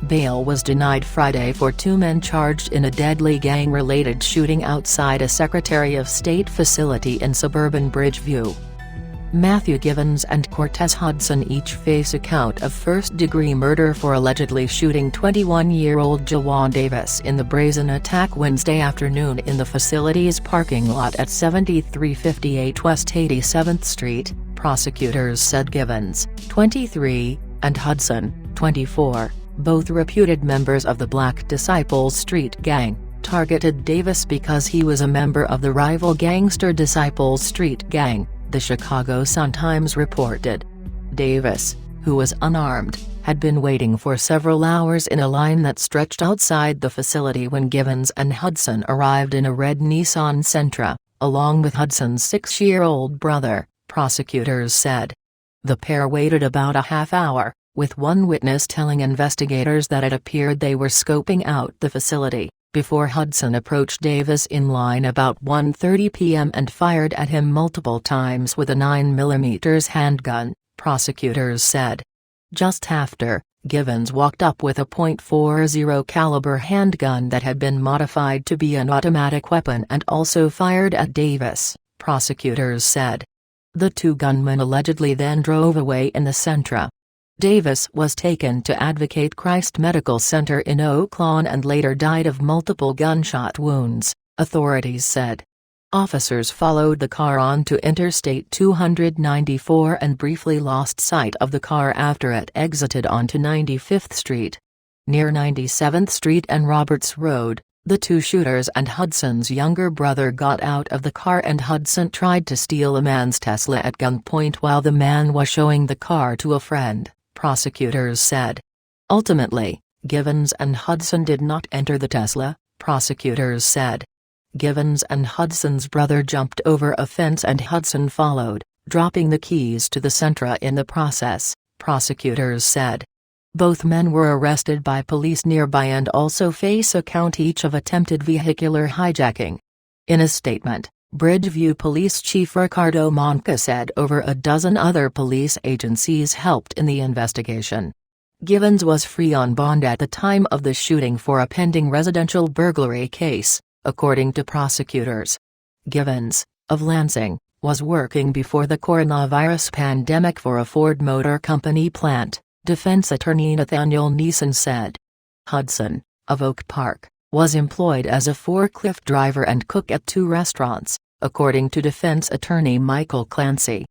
Bail was denied Friday for two men charged in a deadly gang-related shooting outside a Secretary of State facility in suburban Bridgeview. Matthew Givens and Cortez Hudson each face a count of first-degree murder for allegedly shooting 21-year-old Jawan Davis in the brazen attack Wednesday afternoon in the facility's parking lot at 7358 West 87th Street, prosecutors said. Givens, 23, and Hudson, 24, both reputed members of the Black Disciples Street Gang, targeted Davis because he was a member of the rival gangster Disciples Street Gang, the Chicago Sun-Times reported. Davis, who was unarmed, had been waiting for several hours in a line that stretched outside the facility when Givens and Hudson arrived in a red Nissan Sentra, along with Hudson's 6-year-old brother, prosecutors said. The pair waited about a half hour, with one witness telling investigators that it appeared they were scoping out the facility, before Hudson approached Davis in line about 1:30 p.m. and fired at him multiple times with a 9mm handgun, prosecutors said. Just after, Givens walked up with a .40 caliber handgun that had been modified to be an automatic weapon and also fired at Davis, prosecutors said. The two gunmen allegedly then drove away in the Sentra. Davis was taken to Advocate Christ Medical Center in Oak Lawn and later died of multiple gunshot wounds, authorities said. Officers followed the car onto Interstate 294 and briefly lost sight of the car after it exited onto 95th Street. Near 97th Street and Roberts Road, the two shooters and Hudson's younger brother got out of the car and Hudson tried to steal a man's Tesla at gunpoint while the man was showing the car to a friend, prosecutors said. Ultimately, Givens and Hudson did not enter the Tesla, prosecutors said. Givens and Hudson's brother jumped over a fence and Hudson followed, dropping the keys to the Sentra in the process, prosecutors said. Both men were arrested by police nearby and also face a count each of attempted vehicular hijacking. In a statement, Bridgeview Police Chief Ricardo Monca said over a dozen other police agencies helped in the investigation. Givens was free on bond at the time of the shooting for a pending residential burglary case, according to prosecutors. Givens, of Lansing, was working before the coronavirus pandemic for a Ford Motor Company plant, defense attorney Nathaniel Neeson said. Hudson, of Oak Park, was employed as a forklift driver and cook at two restaurants, according to defense attorney Michael Clancy.